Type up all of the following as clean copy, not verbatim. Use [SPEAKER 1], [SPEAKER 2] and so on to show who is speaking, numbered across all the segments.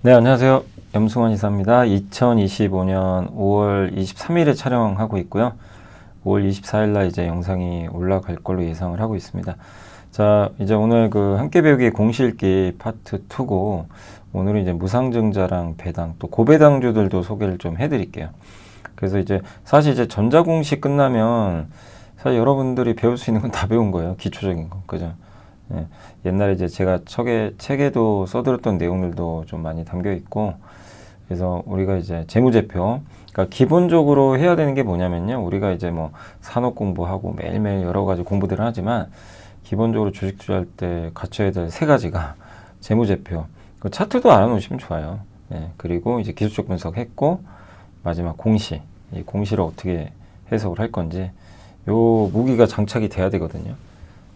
[SPEAKER 1] 네, 안녕하세요. 염승환 이사입니다. 2025년 5월 23일에 촬영하고 있고요. 5월 24일 날 이제 영상이 올라갈 걸로 예상을 하고 있습니다. 자, 이제 오늘 그 함께 배우기 공시읽기 파트 2고, 오늘은 이제 무상증자랑 배당, 또 고배당주들도 소개를 좀 해드릴게요. 그래서 이제 사실 이제 전자공시 끝나면 사실 여러분들이 배울 수 있는 건 다 배운 거예요. 기초적인 거. 그죠? 예, 옛날에 이제 제가 책에도 써드렸던 내용들도 좀 많이 담겨 있고, 그래서 우리가 이제 재무제표, 그러니까 기본적으로 해야 되는 게 뭐냐면요. 우리가 이제 뭐 산업 공부하고 매일매일 여러 가지 공부들을 하지만, 기본적으로 주식 투자할 때 갖춰야 될 세 가지가 재무제표, 그 차트도 알아놓으시면 좋아요. 예, 그리고 이제 기술적 분석했고, 마지막 공시, 이 공시를 어떻게 해석을 할 건지, 요 무기가 장착이 돼야 되거든요.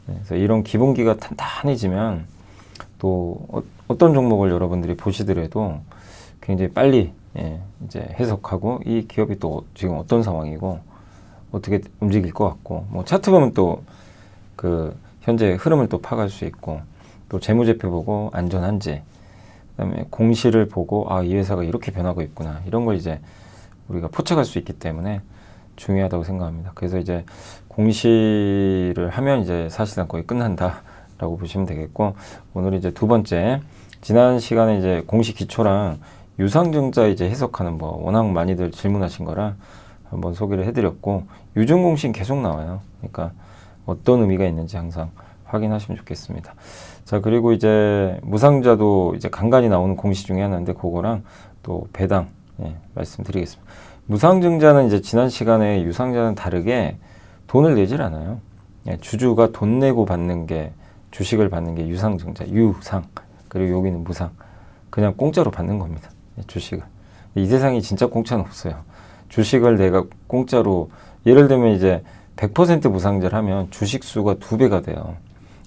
[SPEAKER 1] 그래서 이런 기본기가 탄탄해지면 또 어떤 종목을 여러분들이 보시더라도 굉장히 빨리 이제 해석하고, 이 기업이 또 지금 어떤 상황이고 어떻게 움직일 것 같고, 뭐 차트 보면 또 그 현재 흐름을 또 파악할 수 있고, 또 재무제표 보고 안전한지, 그다음에 공시를 보고 이 회사가 이렇게 변하고 있구나, 이런 걸 이제 우리가 포착할 수 있기 때문에 중요하다고 생각합니다. 그래서 이제 공시를 하면 이제 사실상 거의 끝난다라고 보시면 되겠고, 오늘 이제 두 번째, 지난 시간에 이제 공시 기초랑 유상증자 이제 해석하는 뭐 워낙 많이들 질문하신 거라 한번 소개를 해드렸고, 유증공시는 계속 나와요. 그러니까 어떤 의미가 있는지 항상 확인하시면 좋겠습니다. 자, 그리고 이제 무상자도 이제 간간히 나오는 공시 중에 하나인데, 그거랑 또 배당 말씀드리겠습니다. 무상증자는 이제 지난 시간에 유상자는 다르게 돈을 내질 않아요. 주주가 돈 내고 받는 게, 주식을 받는 게 유상증자, 유상. 그리고 여기는 무상. 그냥 공짜로 받는 겁니다. 주식을. 이 세상에 진짜 공짜는 없어요. 주식을 내가 공짜로, 예를 들면 이제 100% 무상자를 하면 주식 수가 2배가 돼요.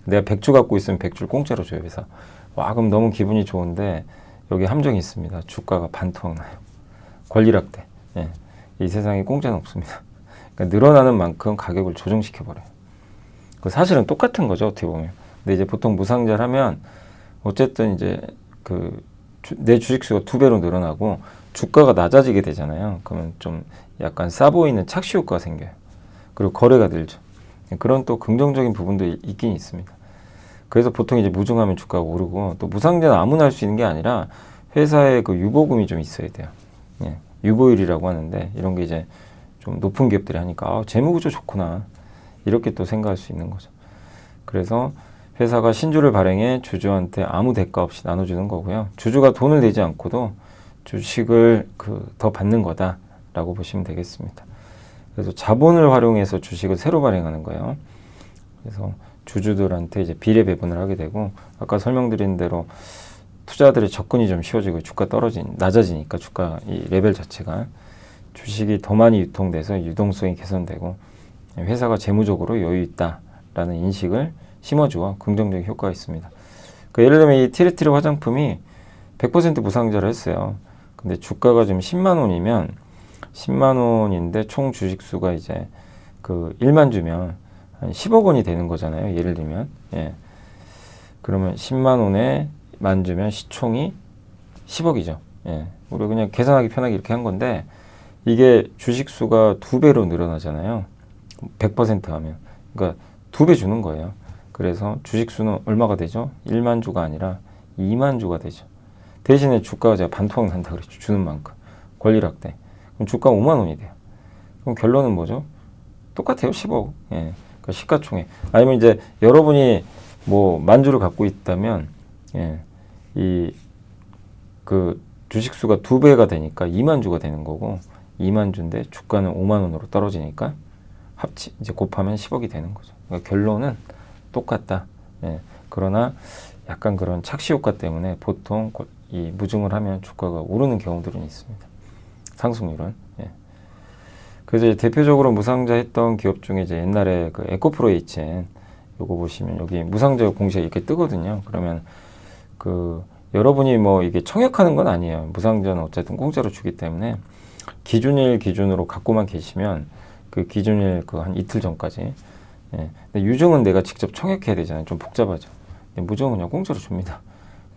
[SPEAKER 1] 내가 100주 갖고 있으면 100주를 공짜로 줘요, 회사. 와, 그럼 너무 기분이 좋은데, 여기 함정이 있습니다. 주가가 반토막 나요. 권리락대. 이 세상에 공짜는 없습니다. 그러니까 늘어나는 만큼 가격을 조정시켜버려요. 사실은 똑같은 거죠, 어떻게 보면. 근데 이제 보통 무상자를 하면 어쨌든 이제 내 주식수가 2배로 늘어나고 주가가 낮아지게 되잖아요. 그러면 좀 약간 싸 보이는 착시 효과가 생겨요. 그리고 거래가 늘죠. 그런 또 긍정적인 부분도 있긴 있습니다. 그래서 보통 이제 무증하면 주가가 오르고, 또 무상자는 아무나 할 수 있는 게 아니라 회사에 그 유보금이 좀 있어야 돼요. 유보율이라고 하는데, 이런 게 이제 좀 높은 기업들이 하니까 재무구조 좋구나, 이렇게 또 생각할 수 있는 거죠. 그래서 회사가 신주를 발행해 주주한테 아무 대가 없이 나눠주는 거고요. 주주가 돈을 내지 않고도 주식을 더 받는 거다라고 보시면 되겠습니다. 그래서 자본을 활용해서 주식을 새로 발행하는 거예요. 그래서 주주들한테 이제 비례 배분을 하게 되고, 아까 설명드린 대로 투자들의 접근이 좀 쉬워지고, 주가 낮아지니까 주가 이 레벨 자체가, 주식이 더 많이 유통돼서 유동성이 개선되고, 회사가 재무적으로 여유 있다라는 인식을 심어주어 긍정적인 효과가 있습니다. 예를 들면 이 티르티르 화장품이 100% 무상자를 했어요. 근데 주가가 지금 10만 원이면 10만 원인데 총 주식수가 이제 1만 주면 한 10억 원이 되는 거잖아요. 예를 들면. 그러면 10만 원에 만 주면 시총이 10억이죠. 우리가 그냥 계산하기 편하게 이렇게 한 건데, 이게 주식수가 2배로 늘어나잖아요. 100% 하면. 그러니까 2배 주는 거예요. 그래서 주식수는 얼마가 되죠? 1만 주가 아니라 2만 주가 되죠. 대신에 주가가 제가 반토막 난다 그랬죠. 주는 만큼. 권리락대. 그럼 주가가 5만 원이 돼요. 그럼 결론은 뭐죠? 똑같아요. 10억. 그러니까 시가총액. 아니면 이제 여러분이 뭐 만주를 갖고 있다면, 주식수가 2배가 되니까 2만 주가 되는 거고, 2만 주인데 주가는 5만 원으로 떨어지니까 이제 곱하면 10억이 되는 거죠. 그러니까 결론은 똑같다. 그러나 약간 그런 착시 효과 때문에 보통 이 무증을 하면 주가가 오르는 경우들은 있습니다. 상승률은. 그래서 이제 대표적으로 무상자 했던 기업 중에 이제 옛날에 에코프로에이첸, 요거 보시면 여기 무상자 공시가 이렇게 뜨거든요. 그러면 여러분이 뭐 이게 청약하는 건 아니에요. 무상자는 어쨌든 공짜로 주기 때문에 기준일 기준으로 갖고만 계시면 기준일 한 이틀 전까지. 근데 유증은 내가 직접 청약해야 되잖아요. 좀 복잡하죠. 무증은 그냥 공짜로 줍니다.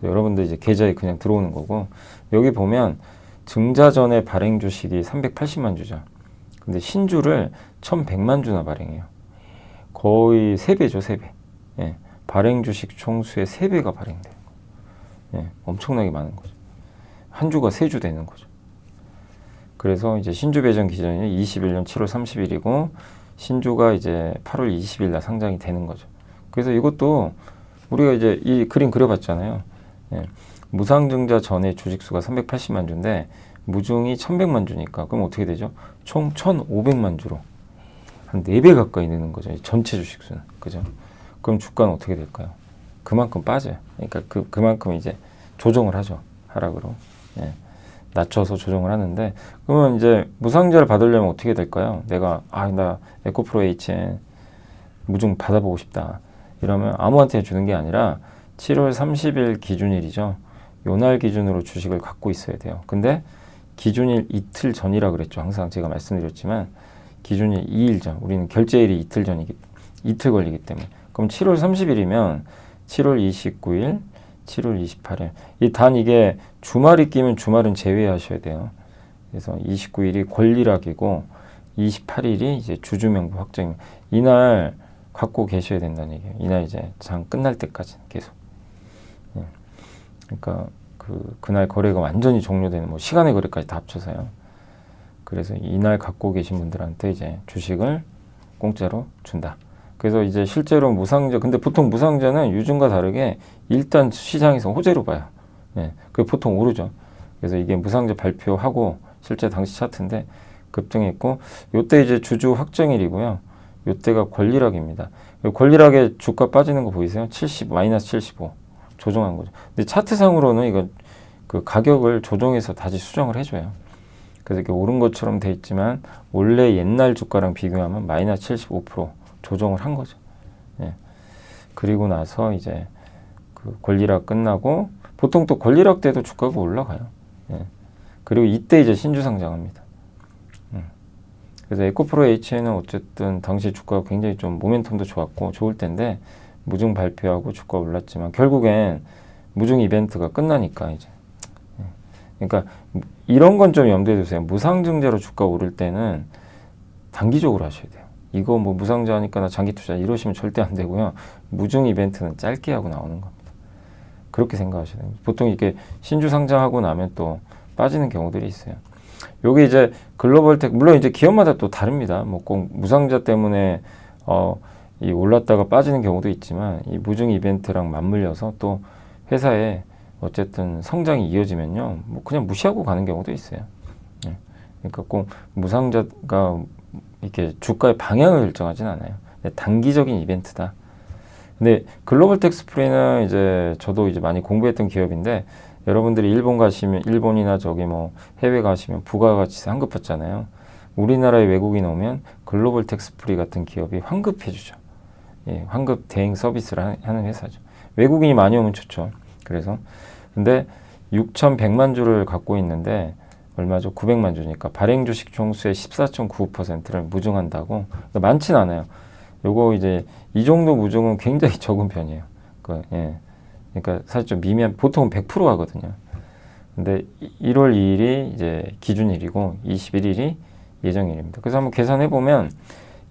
[SPEAKER 1] 여러분들 이제 계좌에 그냥 들어오는 거고, 여기 보면 증자 전에 발행 주식이 380만 주죠. 근데 신주를 1100만 주나 발행해요. 거의 3배죠, 3배. 예, 발행 주식 총수의 3배가 발행돼요. 예, 엄청나게 많은 거죠. 한 주가 3주 되는 거죠. 그래서 이제 신주 배정 기준이 21년 7월 30일이고 신주가 이제 8월 20일 날 상장이 되는 거죠. 그래서 이것도 우리가 이제 이 그림 그려봤잖아요. 예, 무상증자 전에 주식수가 380만 주인데 무중이 1100만 주니까 그럼 어떻게 되죠? 총 1500만 주로 한 4배 가까이 느는 거죠. 전체 주식수는. 그죠? 그럼 주가는 어떻게 될까요? 그만큼 빠져요. 그러니까 그만큼 이제 조정을 하죠. 하락으로. 예. 낮춰서 조정을 하는데, 그러면 이제 무상증자를 받으려면 어떻게 될까요? 내가, 나 에코프로 HN 무중 받아보고 싶다. 이러면 아무한테 주는 게 아니라 7월 30일 기준일이죠. 요날 기준으로 주식을 갖고 있어야 돼요. 근데 기준일 이틀 전이라 그랬죠. 항상 제가 말씀드렸지만 기준일 2일 전. 우리는 결제일이 이틀 걸리기 때문에. 그럼 7월 30일이면 7월 29일, 7월 28일. 이게 주말이 끼면 주말은 제외하셔야 돼요. 그래서 29일이 권리락이고 28일이 이제 주주명부 확정입니다. 이날 갖고 계셔야 된다는 얘기예요. 이날 이제 장 끝날 때까지 계속. 예. 그러니까 그날 거래가 완전히 종료되는 시간의 거래까지 다 합쳐서요. 그래서 이날 갖고 계신 분들한테 이제 주식을 공짜로 준다. 그래서 이제 실제로 무상증자, 근데 보통 무상증자는 요즘과 다르게 일단 시장에서 호재로 봐요. 예, 그게 보통 오르죠. 그래서 이게 무상증자 발표하고 실제 당시 차트인데 급등했고, 요때 이제 주주 확정일이고요. 요때가 권리락입니다. 권리락에 주가 빠지는 거 보이세요? 마이너스 75 조정한 거죠. 근데 차트상으로는 이거 그 가격을 조정해서 다시 수정을 해줘요. 그래서 이렇게 오른 것처럼 돼 있지만 원래 옛날 주가랑 비교하면 마이너스 75% 조정을 한 거죠. 예. 그리고 나서 이제 그 권리락 끝나고 보통 또 권리락 때도 주가가 올라가요. 예. 그리고 이때 이제 신주 상장합니다. 그래서 에코프로 HN은 어쨌든 당시 주가가 굉장히 좀 모멘텀도 좋았고 좋을 텐데 무중 발표하고 주가 올랐지만 결국엔 무중 이벤트가 끝나니까 이제. 예. 그러니까 이런 건 좀 염두에 두세요. 무상증자로 주가 오를 때는 단기적으로 하셔야 돼요. 이거 무상증자니까 나 장기 투자 이러시면 절대 안 되고요. 무중 이벤트는 짧게 하고 나오는 겁니다. 그렇게 생각하셔야 됩니다. 보통 이게 신주 상장하고 나면 또 빠지는 경우들이 있어요. 요게 이제 글로벌텍, 물론 이제 기업마다 또 다릅니다. 꼭 무상증자 때문에 이 올랐다가 빠지는 경우도 있지만 이 무중 이벤트랑 맞물려서 또 회사에 어쨌든 성장이 이어지면요, 그냥 무시하고 가는 경우도 있어요. 예. 그러니까 꼭 무상증자가 이렇게 주가의 방향을 결정하진 않아요. 단기적인 이벤트다. 근데 글로벌 텍스프리는 이제 저도 이제 많이 공부했던 기업인데 여러분들이 일본 가시면 일본이나 해외 가시면 부가가치세 환급 받잖아요. 우리나라에 외국인 오면 글로벌 텍스프리 같은 기업이 환급해 주죠. 예, 환급 대행 서비스를 하는 회사죠. 외국인이 많이 오면 좋죠. 그래서 근데 6,100만 주를 갖고 있는데 얼마죠? 900만 주니까 발행 주식 총수의 14.95%를 무중한다고. 그러니까 많진 않아요. 요거 이제 이 정도 무중은 굉장히 적은 편이에요. 예. 그러니까 사실 좀 미미한, 보통은 100% 하거든요. 근데 1월 2일이 이제 기준일이고 21일이 예정일입니다. 그래서 한번 계산해 보면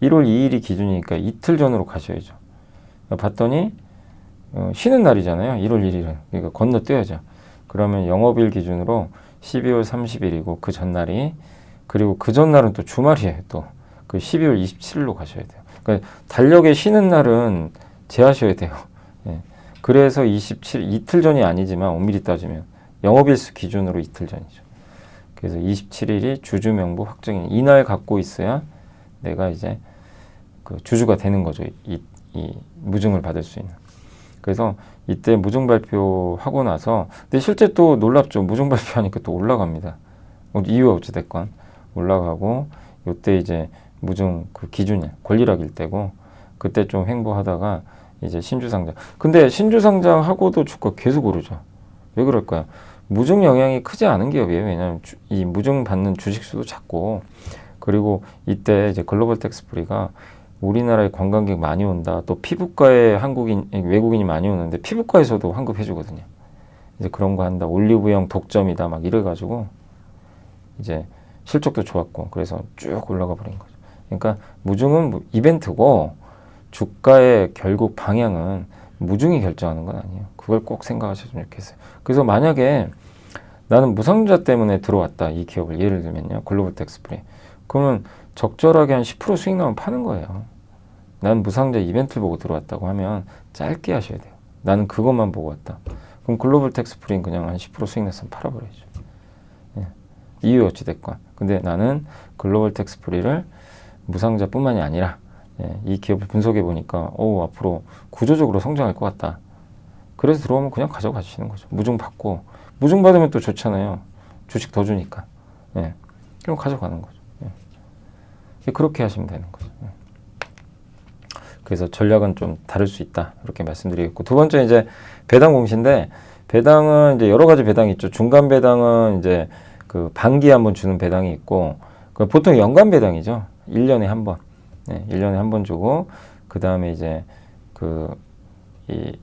[SPEAKER 1] 1월 2일이 기준이니까 이틀 전으로 가셔야죠. 봤더니 쉬는 날이잖아요. 1월 1일은. 그러니까 건너뛰어야죠. 그러면 영업일 기준으로 12월 30일이고 그 전날이, 그리고 그 전날은 또 주말이에요. 또 그 12월 27일로 가셔야 돼요. 그러니까 달력에 쉬는 날은 제하셔야 돼요. 예. 그래서 27 이틀 전이 아니지만 엄밀히 따지면 영업일수 기준으로 이틀 전이죠. 그래서 27일이 주주 명부 확정인 이날 갖고 있어야 내가 이제 그 주주가 되는 거죠. 이 무중을 받을 수 있는. 그래서 이때 무중 발표하고 나서, 근데 실제 또 놀랍죠. 무중 발표하니까 또 올라갑니다. 이유가 어찌됐건 올라가고, 이때 이제 무중 그 기준일 권리락일 때고, 그때 좀 횡보하다가 이제 신주 상장. 근데 신주 상장하고도 주가 계속 오르죠. 왜 그럴까요? 무중 영향이 크지 않은 기업이에요. 왜냐하면 이 무중 받는 주식 수도 작고, 그리고 이때 이제 글로벌 텍스프리가 우리나라에 관광객 많이 온다. 또 피부과에 외국인이 많이 오는데 피부과에서도 환급해 주거든요. 이제 그런 거 한다. 올리브영 독점이다. 막 이래가지고 이제 실적도 좋았고 그래서 쭉 올라가 버린 거죠. 그러니까 무중은 뭐 이벤트고 주가의 결국 방향은 무중이 결정하는 건 아니에요. 그걸 꼭 생각하셨으면 좋겠어요. 그래서 만약에 나는 무상자 때문에 들어왔다. 이 기업을 예를 들면요. 글로벌 텍스프리. 그러면 적절하게 한 10% 수익 나면 파는 거예요. 난 무상자 이벤트를 보고 들어왔다고 하면 짧게 하셔야 돼요. 나는 그것만 보고 왔다. 그럼 글로벌 텍스프리는 그냥 한 10% 수익 났으면 팔아버려야죠. 예. 이유 어찌됐건. 근데 나는 글로벌 텍스프리를 무상자뿐만이 아니라 이 기업을 분석해 보니까 앞으로 구조적으로 성장할 것 같다. 그래서 들어오면 그냥 가져가시는 거죠. 무중 받고 무중 받으면 또 좋잖아요. 주식 더 주니까. 그럼 가져가는 거죠. 그렇게 하시면 되는 거죠. 그래서 전략은 좀 다를 수 있다. 이렇게 말씀드리겠고 두 번째 이제 배당 공시인데 배당은 이제 여러 가지 배당이 있죠. 중간 배당은 이제 그 반기에 한번 주는 배당이 있고 보통 연간 배당이죠. 1년에 한 번. 1년에 한 번 주고 그다음에 이제 이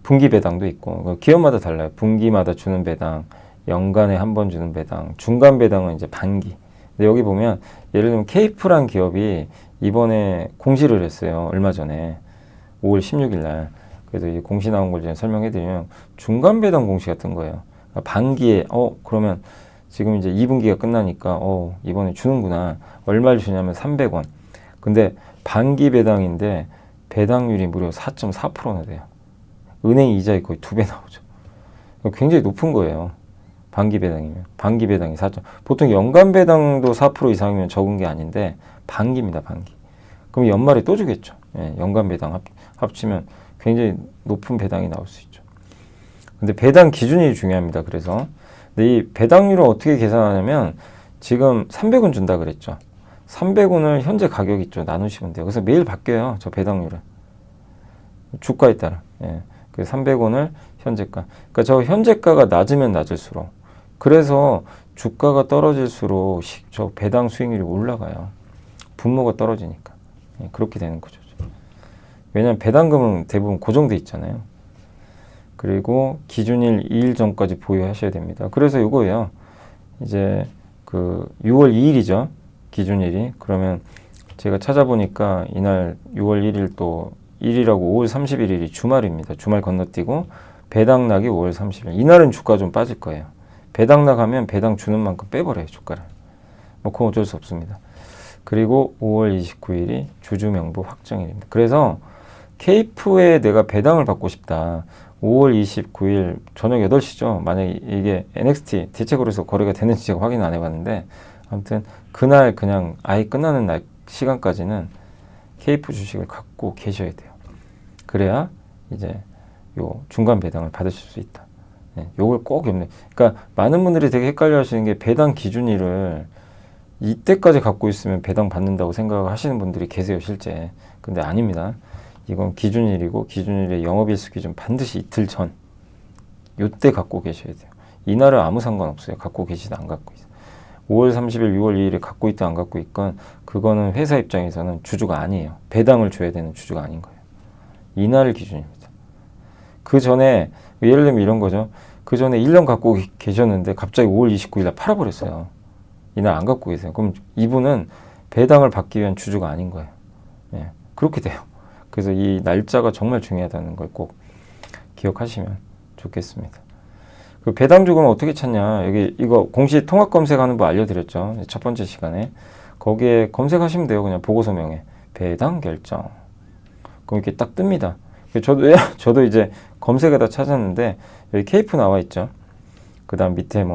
[SPEAKER 1] 분기 배당도 있고 기업마다 달라요. 분기마다 주는 배당, 연간에 한 번 주는 배당, 중간 배당은 이제 반기. 근데 여기 보면 예를 들면 케이프란 기업이 이번에 공시를 했어요. 얼마 전에 5월 16일 날. 그래서 이 공시 나온 걸 제가 설명해 드리면 중간 배당 공시가 뜬 거예요. 그러니까 반기에 그러면 지금 이제 2분기가 끝나니까 이번에 주는구나. 얼마를 주냐면 300원. 근데 반기 배당인데 배당률이 무려 4.4%나 돼요. 은행 이자에 거의 2배 나오죠. 굉장히 높은 거예요. 반기 배당이면. 반기 배당이 4. 보통 연간 배당도 4% 이상이면 적은 게 아닌데 반기입니다. 반기. 그럼 연말에 또 주겠죠. 연간 배당 합치면 굉장히 높은 배당이 나올 수 있죠. 근데 배당 기준이 중요합니다. 그래서 근데 이 배당률을 어떻게 계산하냐면 지금 300원 준다 그랬죠. 300원을 현재 가격 있죠. 나누시면 돼요. 그래서 매일 바뀌어요. 저 배당률은. 주가에 따라. 그래서 300원을 현재가. 그러니까 저 현재가가 낮으면 낮을수록. 그래서 주가가 떨어질수록 저 배당 수익률이 올라가요. 분모가 떨어지니까. 그렇게 되는 거죠. 왜냐하면 배당금은 대부분 고정돼 있잖아요. 그리고 기준일 2일 전까지 보유하셔야 됩니다. 그래서 이거예요. 이제 6월 2일이죠. 기준일이. 그러면 제가 찾아보니까 이날 6월 1일 또 1일하고 5월 31일이 주말입니다. 주말 건너뛰고 배당 낙이 5월 30일. 이날은 주가 좀 빠질 거예요. 배당 나가면 배당 주는 만큼 빼버려요. 주가를. 그건 어쩔 수 없습니다. 그리고 5월 29일이 주주 명부 확정일입니다. 그래서 케이프에 내가 배당을 받고 싶다. 5월 29일 저녁 8시죠. 만약에 이게 NXT 대체거래소 거래가 되는지 제가 확인 안 해봤는데 아무튼 그날 그냥 아예 끝나는 날 시간까지는 케이프 주식을 갖고 계셔야 돼요. 그래야 이제 요 중간 배당을 받으실 수 있다. 요걸 꼭 염두에. 그러니까 많은 분들이 되게 헷갈려 하시는 게 배당 기준일을 이때까지 갖고 있으면 배당 받는다고 생각하시는 분들이 계세요, 실제. 근데 아닙니다. 이건 기준일이고 기준일의 영업일수 기준 반드시 이틀 전 요때 갖고 계셔야 돼요. 이날은 아무 상관없어요. 갖고 계시든 안 갖고 있어요. 5월 30일, 6월 2일에 갖고 있든 안 갖고 있건 그거는 회사 입장에서는 주주가 아니에요. 배당을 줘야 되는 주주가 아닌 거예요. 이날 기준입니다. 그 전에 예를 들면 이런 거죠. 그 전에 1년 갖고 계셨는데 갑자기 5월 29일 날 팔아버렸어요. 이날 안 갖고 계세요. 그럼 이분은 배당을 받기 위한 주주가 아닌 거예요. 그렇게 돼요. 그래서 이 날짜가 정말 중요하다는 걸 꼭 기억하시면 좋겠습니다. 그 배당 주금은 어떻게 찾냐? 여기 이거 공시 통합 검색하는 법 알려드렸죠. 첫 번째 시간에. 거기에 검색하시면 돼요. 그냥 보고서명에 배당 결정. 그럼 이렇게 딱 뜹니다. 저도 이제 검색에다 찾았는데 여기 케이프 나와 있죠. 그 다음 밑에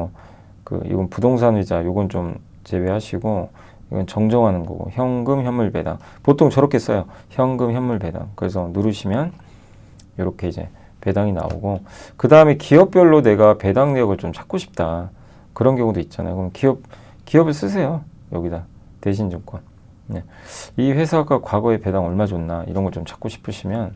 [SPEAKER 1] 이건 부동산 의자 요건 좀 제외하시고 이건 정정하는 거고 현금 현물 배당 보통 저렇게 써요. 현금 현물 배당. 그래서 누르시면 이렇게 이제 배당이 나오고 그 다음에 기업별로 내가 배당 내역을 좀 찾고 싶다. 그런 경우도 있잖아요. 그럼 기업을 쓰세요. 여기다 대신증권. 이 회사가 과거에 배당 얼마 줬나 이런 걸 좀 찾고 싶으시면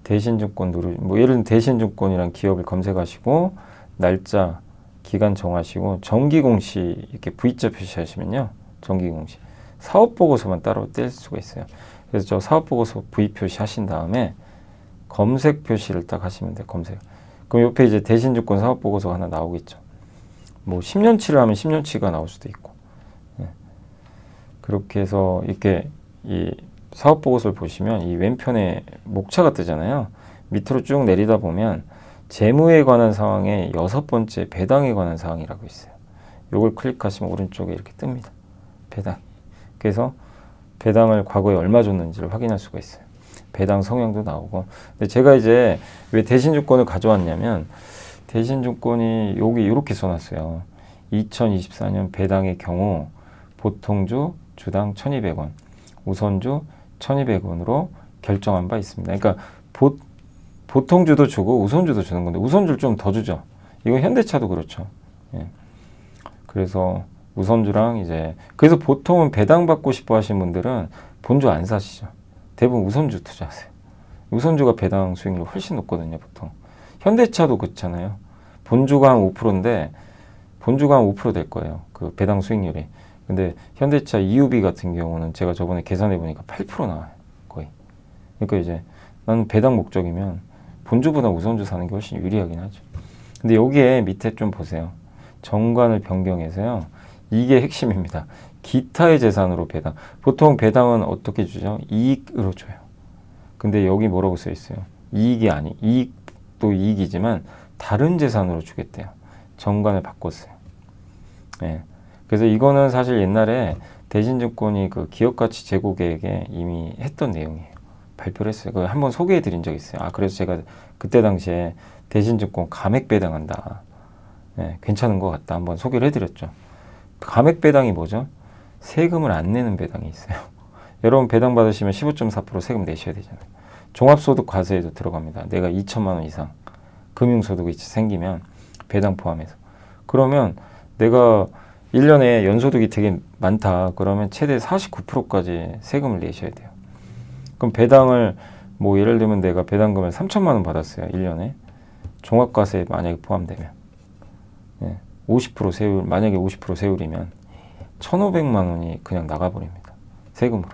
[SPEAKER 1] 대신증권 예를 들면 대신증권이란 기업을 검색하시고 날짜 기간 정하시고 정기공시 이렇게 V자 표시하시면요. 정기공시 사업보고서만 따로 뗄 수가 있어요. 그래서 저 사업보고서 V 표시 하신 다음에 검색 표시를 딱 하시면 돼요. 검색. 그럼 옆에 이제 대신증권 사업보고서가 하나 나오겠죠. 뭐 10년치를 하면 10년치가 나올 수도 있고. 예. 그렇게 해서 이렇게 이 사업보고서를 보시면 이 왼편에 목차가 뜨잖아요. 밑으로 쭉 내리다 보면 재무에 관한 사항의 6번째 배당에 관한 사항이라고 있어요. 요걸 클릭하시면 오른쪽에 이렇게 뜹니다. 배당. 그래서 배당을 과거에 얼마 줬는지를 확인할 수가 있어요. 배당 성향도 나오고. 근데 제가 이제 왜 대신증권을 가져왔냐면 대신증권이 여기 이렇게 써놨어요. 2024년 배당의 경우 보통주 주당 1,200원, 우선주 1,200원으로 결정한 바 있습니다. 그러니까 보통주도 주고 우선주도 주는 건데 우선주를 좀 더 주죠. 이건 현대차도 그렇죠. 예. 그래서 우선주랑 이제 그래서 보통은 배당 받고 싶어 하시는 분들은 본주 안 사시죠. 대부분 우선주 투자하세요. 우선주가 배당 수익률이 훨씬 높거든요, 보통. 현대차도 그렇잖아요. 본주가 한 5%인데 본주가 한 5% 될 거예요. 그 배당 수익률이. 근데 현대차 EUB 같은 경우는 제가 저번에 계산해 보니까 8% 나와요. 거의. 그러니까 이제 나는 배당 목적이면 본주보다 우선주 사는 게 훨씬 유리하긴 하죠. 근데 여기에 밑에 좀 보세요. 정관을 변경해서요. 이게 핵심입니다. 기타의 재산으로 배당. 보통 배당은 어떻게 주죠? 이익으로 줘요. 근데 여기 뭐라고 써 있어요? 이익이 아니. 이익도 이익이지만 다른 재산으로 주겠대요. 정관을 바꿨어요. 예. 그래서 이거는 사실 옛날에 대신증권이 그 기업가치 제고 계획에 이미 했던 내용이에요. 발표를 했어요. 그걸 한번 소개해 드린 적이 있어요. 그래서 제가 그때 당시에 대신증권 감액 배당한다. 예, 괜찮은 것 같다. 한번 소개를 해드렸죠. 감액 배당이 뭐죠? 세금을 안 내는 배당이 있어요. 여러분 배당 받으시면 15.4% 세금 내셔야 되잖아요. 종합소득 과세에도 들어갑니다. 내가 2천만 원 이상 금융소득이 생기면 배당 포함해서. 그러면 내가 1년에 연소득이 되게 많다. 그러면 최대 49%까지 세금을 내셔야 돼요. 그럼 배당을 뭐 예를 들면 내가 배당금을 3천만 원 받았어요. 1년에. 종합과세에 만약에 포함되면. 예, 50% 세율, 만약에 50% 세율이면 1,500만 원이 그냥 나가버립니다. 세금으로.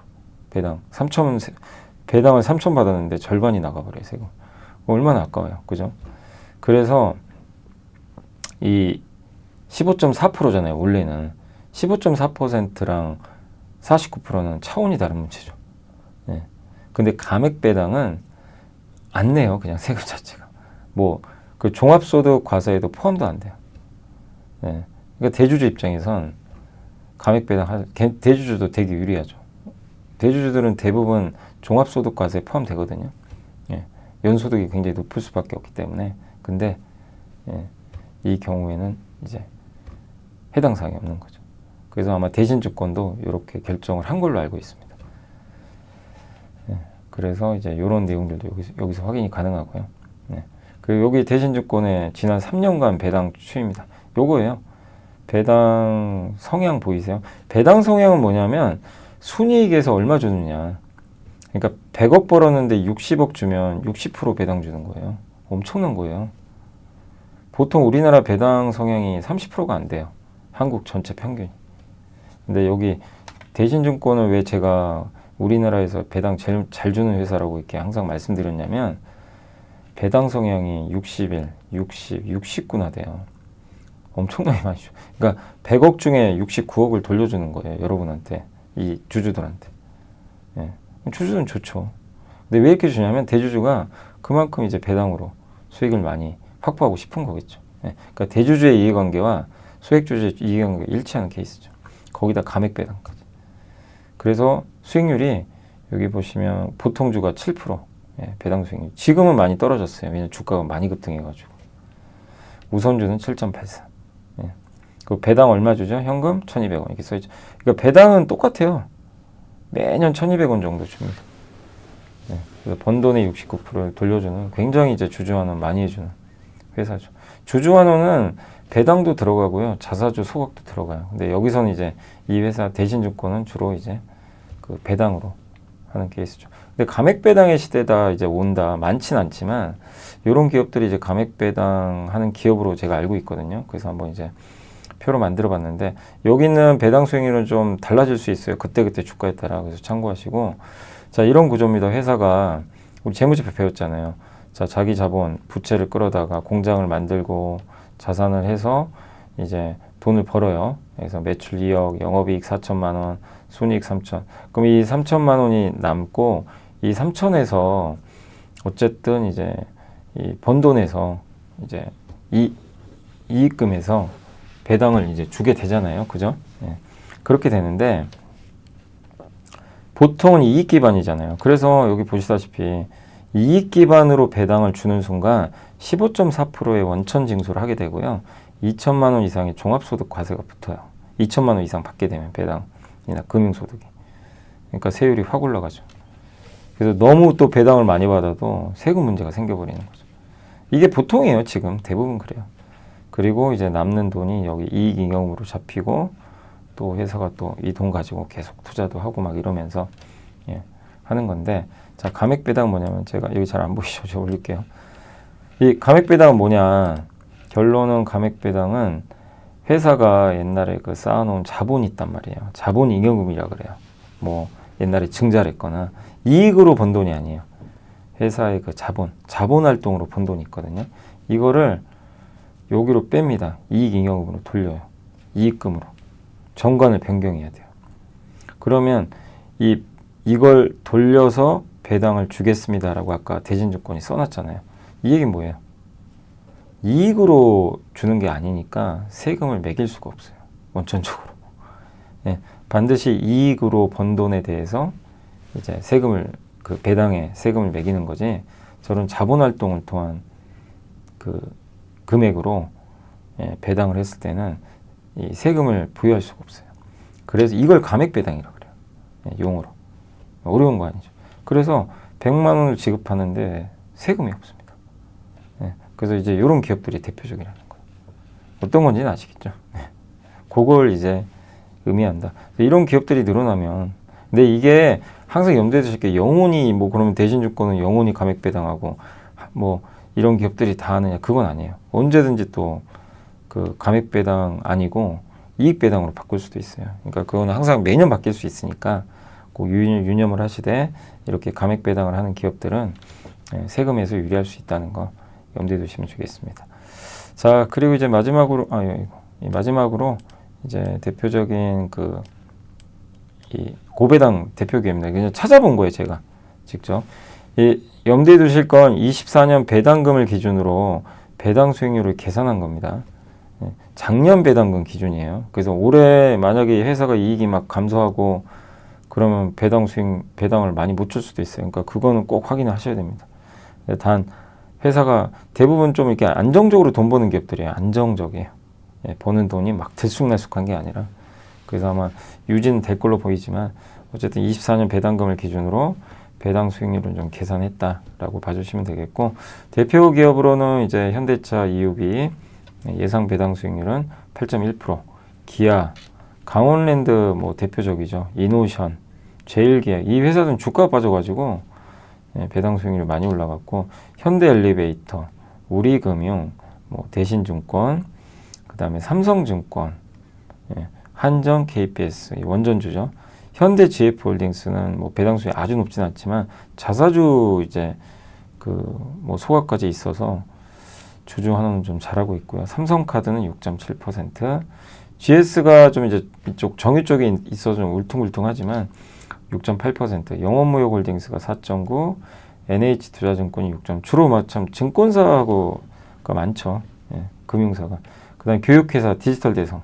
[SPEAKER 1] 배당을 3천 받았는데 절반이 나가버려요. 세금. 얼마나 아까워요. 그죠? 그래서 이 15.4%잖아요. 원래는. 15.4%랑 49%는 차원이 다른 문제죠. 예. 근데 감액 배당은 안 내요. 그냥 세금 자체가. 뭐 그 종합소득 과세에도 포함도 안 돼요. 예. 그러니까 대주주 입장에선 감액 배당 대주주도 되게 유리하죠. 대주주들은 대부분 종합소득 과세에 포함되거든요. 예. 연소득이 굉장히 높을 수밖에 없기 때문에. 근데 예. 이 경우에는 이제 해당 사항이 없는 거죠. 그래서 아마 대신증권도 이렇게 결정을 한 걸로 알고 있습니다. 예. 그래서 이제 이런 내용들도 여기서 확인이 가능하고요. 예. 그리고 여기 대신증권의 지난 3년간 배당 추이입니다. 요거예요. 배당 성향 보이세요? 배당 성향은 뭐냐면 순이익에서 얼마 주느냐. 그러니까 100억 벌었는데 60억 주면 60% 배당 주는 거예요. 엄청난 거예요. 보통 우리나라 배당 성향이 30%가 안 돼요. 한국 전체 평균이. 근데 여기 대신증권을 왜 제가 우리나라에서 배당 제일 잘 주는 회사라고 이렇게 항상 말씀드렸냐면 배당 성향이 61, 60, 69나 돼요. 엄청나게 많이 줘. 그러니까 100억 중에 69억을 돌려주는 거예요. 여러분한테. 이 주주들한테. 예. 주주는 좋죠. 근데 왜 이렇게 주냐면 대주주가 그만큼 이제 배당으로 수익을 많이 확보하고 싶은 거겠죠. 예. 그러니까 대주주의 이해관계와 소액주주의 이해관계가 일치하는 케이스죠. 거기다 감액 배당까지. 그래서 수익률이 여기 보시면 보통주가 7%. 예, 배당 수익률. 지금은 많이 떨어졌어요. 왜냐면 주가가 많이 급등해가지고. 우선주는 7.84. 예. 그 배당 얼마 주죠? 현금 1,200원 이렇게 써있죠. 그러니까 배당은 똑같아요. 매년 1,200원 정도 줍니다. 예. 그래서 번 돈의 69%를 돌려주는 굉장히 이제 주주환원 많이 해주는 회사죠. 주주환원은 배당도 들어가고요. 자사주 소각도 들어가요. 근데 여기서는 이제 이 회사 대신증권은 주로 이제 그 배당으로 하는 케이스죠. 근데 감액 배당의 시대다 이제 온다. 많진 않지만 이런 기업들이 이제 감액 배당 하는 기업으로 제가 알고 있거든요. 그래서 한번 이제 표로 만들어 봤는데 여기는 배당 수익률은 좀 달라질 수 있어요. 그때그때 주가에 따라. 그래서 참고하시고 자 이런 구조입니다. 회사가 우리 재무제표 배웠잖아요. 자, 자기 자본, 부채를 끌어다가 공장을 만들고 자산을 해서 이제 돈을 벌어요. 그래서 매출 2억, 영업이익 4천만 원, 순이익 3천. 그럼 이 3천만 원이 남고 이 3천에서 어쨌든 이제 이 번 돈에서 이제 이익금에서 배당을 이제 주게 되잖아요. 그죠? 예. 그렇게 되는데 보통은 이익 기반이잖아요. 그래서 여기 보시다시피 이익 기반으로 배당을 주는 순간 15.4%의 원천 징수를 하게 되고요. 2천만 원 이상의 종합소득 과세가 붙어요. 2천만 원 이상 받게 되면 배당이나 금융소득이. 그러니까 세율이 확 올라가죠. 그래서 너무 또 배당을 많이 받아도 세금 문제가 생겨버리는 거죠. 이게 보통이에요. 지금 대부분 그래요. 그리고 이제 남는 돈이 여기 이익잉여금으로 잡히고 또 회사가 또 이 돈 가지고 계속 투자도 하고 막 이러면서 예, 하는 건데, 자, 감액배당 뭐냐면, 제가 여기 잘 안 보이죠? 제가 올릴게요. 이 감액배당은 뭐냐? 결론은 감액배당은 회사가 옛날에 그 쌓아놓은 자본이 있단 말이에요. 자본잉여금이라 그래요. 뭐 옛날에 증자를 했거나 이익으로 번 돈이 아니에요. 회사의 그 자본활동으로 번 돈이 있거든요. 이거를 여기로 뺍니다. 이익잉여금으로 돌려요. 이익금으로. 정관을 변경해야 돼요. 그러면 이걸 돌려서 배당을 주겠습니다라고 아까 대신증권이 써놨잖아요. 이 얘기는 뭐예요? 이익으로 주는 게 아니니까 세금을 매길 수가 없어요. 원천적으로. 예, 반드시 이익으로 번 돈에 대해서 이제 세금을, 그 배당에 세금을 매기는 거지, 저런 자본활동을 통한 그 금액으로 예, 배당을 했을 때는 이 세금을 부여할 수가 없어요. 그래서 이걸 감액배당이라고 그래요. 예, 용어로. 어려운 거 아니죠. 그래서 100만 원을 지급하는데 세금이 없습니다. 예, 그래서 이제 이런 기업들이 대표적이라는 거예요. 어떤 건지는 아시겠죠? 예, 그걸 이제 의미한다. 이런 기업들이 늘어나면, 근데 이게 항상 염두에 두실 게, 영원히 뭐 그러면 대신증권은 영원히 감액배당하고 뭐 이런 기업들이 다 하느냐, 그건 아니에요. 언제든지 또 그 감액배당 아니고 이익배당으로 바꿀 수도 있어요. 그러니까 그거는 항상 매년 바뀔 수 있으니까 꼭 유념을 하시되, 이렇게 감액배당을 하는 기업들은 세금에서 유리할 수 있다는 거 염두에 두시면 좋겠습니다. 자, 그리고 이제 마지막으로 이제 대표적인 이 고배당 대표 기업입니다. 그냥 찾아본 거예요, 제가 직접. 염두에 두실 건 24년 배당금을 기준으로 배당 수익률을 계산한 겁니다. 작년 배당금 기준이에요. 그래서 올해 만약에 회사가 이익이 막 감소하고 그러면 배당을 많이 못 줄 수도 있어요. 그러니까 그거는 꼭 확인을 하셔야 됩니다. 단 회사가 대부분 좀 이렇게 안정적으로 돈 버는 기업들이에요. 안정적이에요. 예, 버는 돈이 막 들쑥날쑥한 게 아니라. 그래서 아마 유지는 될 걸로 보이지만 어쨌든 24년 배당금을 기준으로 배당 수익률은 좀 계산했다라고 봐주시면 되겠고, 대표 기업으로는 이제 현대차, EUB 예상 배당 수익률은 8.1%, 기아, 강원랜드 뭐 대표적이죠. 이노션, 제일기아, 이 회사들은 주가가 빠져가지고 배당 수익률이 많이 올라갔고, 현대엘리베이터, 우리금융, 뭐 대신증권, 그 다음에 삼성증권, 한정, KPS, 원전주죠. 현대GF홀딩스는 뭐 배당 수익이 아주 높진 않지만 자사주 이제 뭐 소각까지 있어서 주주 하나는 좀 잘하고 있고요. 삼성카드는 6.7%, GS가 좀 이제 이쪽 정유 쪽에 있어서 좀 울퉁불퉁하지만 6.8%, 영원무역홀딩스가 4.9%, NH투자증권이 6. 주로 참 증권사가 많죠. 예, 금융사가. 그다음 교육회사 디지털대성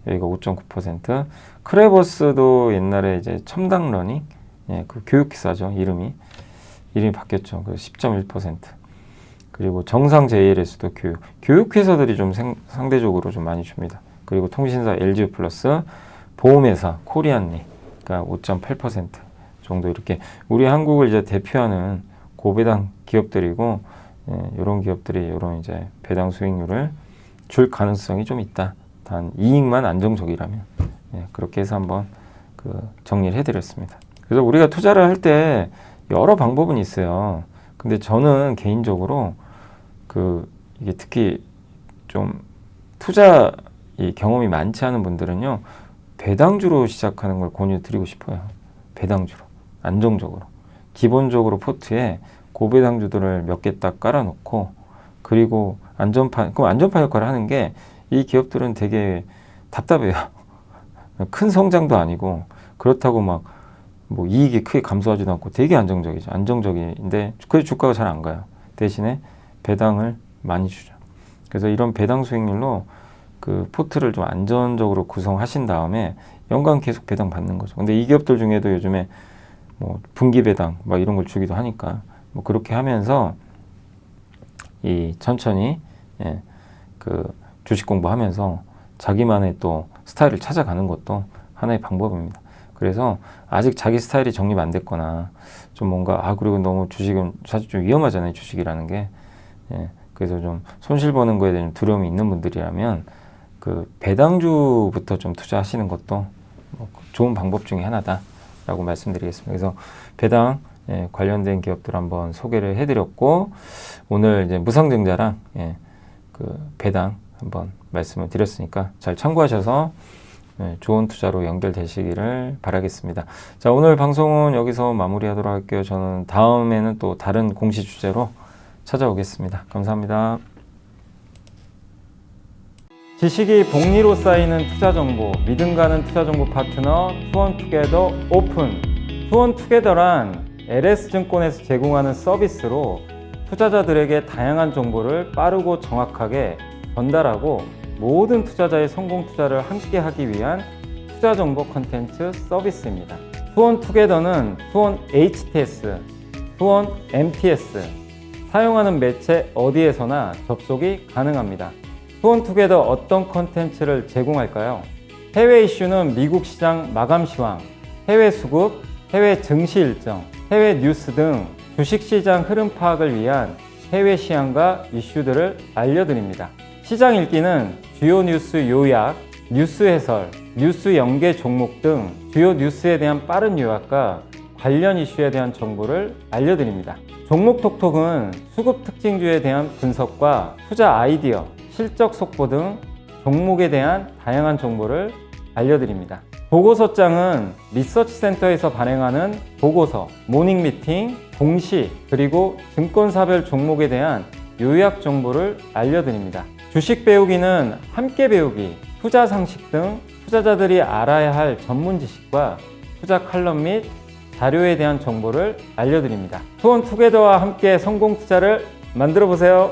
[SPEAKER 1] 여기가 5.9%, 크레버스도 옛날에 이제 첨당러닝, 예, 그 교육회사죠. 이름이 바뀌었죠. 그래서 10.1%. 그리고 정상 JLS도 교육회사들이 좀 상대적으로 좀 많이 줍니다. 그리고 통신사 LG 플러스, 보험회사 코리안리가 5.8% 정도, 이렇게 우리 한국을 이제 대표하는 고배당 기업들이고, 이런 기업들이 이런 이제 배당 수익률을 줄 가능성이 좀 있다. 단 이익만 안정적이라면, 그렇게 해서 한번 정리를 해드렸습니다. 그래서 우리가 투자를 할 때 여러 방법은 있어요. 근데 저는 개인적으로 이게 특히 좀 투자 경험이 많지 않은 분들은요, 배당주로 시작하는 걸 권유드리고 싶어요. 배당주로 안정적으로 기본적으로 포트에 고배당주들을 몇 개 딱 깔아놓고, 그리고 그럼 안전판 역할을 하는 게, 이 기업들은 되게 답답해요. 큰 성장도 아니고, 그렇다고 막 뭐 이익이 크게 감소하지도 않고 되게 안정적이죠. 안정적인데 그래서 주가가 잘 안 가요. 대신에 배당을 많이 주죠. 그래서 이런 배당 수익률로 그 포트를 좀 안전적으로 구성하신 다음에 연간 계속 배당 받는 거죠. 근데 이 기업들 중에도 요즘에 뭐 분기 배당 막 이런 걸 주기도 하니까, 뭐 그렇게 하면서 이 천천히 그 주식 공부하면서 자기만의 또 스타일을 찾아가는 것도 하나의 방법입니다. 그래서 아직 자기 스타일이 정립 안 됐거나 좀 뭔가 그리고 너무 주식은 사실 좀 위험하잖아요, 주식이라는 게. 그래서 좀 손실 보는 거에 대한 두려움이 있는 분들이라면 그 배당주부터 좀 투자하시는 것도 뭐 좋은 방법 중에 하나다라고 말씀드리겠습니다. 그래서 배당 관련된 기업들 한번 소개를 해드렸고, 오늘 이제 무상증자랑 그 배당 한번 말씀을 드렸으니까 잘 참고하셔서 좋은 투자로 연결되시기를 바라겠습니다. 자, 오늘 방송은 여기서 마무리하도록 할게요. 저는 다음에는 또 다른 공시 주제로 찾아오겠습니다. 감사합니다. 지식이 복리로 쌓이는 투자 정보, 믿음 가는 투자 정보 파트너 투원투게더 오픈. 투원투게더란 LS증권에서 제공하는 서비스로 투자자들에게 다양한 정보를 빠르고 정확하게 전달하고 모든 투자자의 성공 투자를 함께 하기 위한 투자 정보 콘텐츠 서비스입니다. 투원투게더는 투원 HTS, 투원 MTS, 사용하는 매체 어디에서나 접속이 가능합니다. 투원투게더 어떤 콘텐츠를 제공할까요? 해외 이슈는 미국 시장 마감 시황, 해외 수급, 해외 증시 일정, 해외 뉴스 등 주식시장 흐름 파악을 위한 해외 시황과 이슈들을 알려드립니다. 시장 읽기는 주요 뉴스 요약, 뉴스 해설, 뉴스 연계 종목 등 주요 뉴스에 대한 빠른 요약과 관련 이슈에 대한 정보를 알려드립니다. 종목 톡톡은 수급 특징주에 대한 분석과 투자 아이디어, 실적 속보 등 종목에 대한 다양한 정보를 알려드립니다. 보고서장은 리서치센터에서 발행하는 보고서, 모닝 미팅, 공시, 그리고 증권사별 종목에 대한 요약 정보를 알려드립니다. 주식 배우기는 함께 배우기, 투자 상식 등 투자자들이 알아야 할 전문 지식과 투자 칼럼 및 자료에 대한 정보를 알려드립니다. 투원투게더와 함께 성공 투자를 만들어 보세요.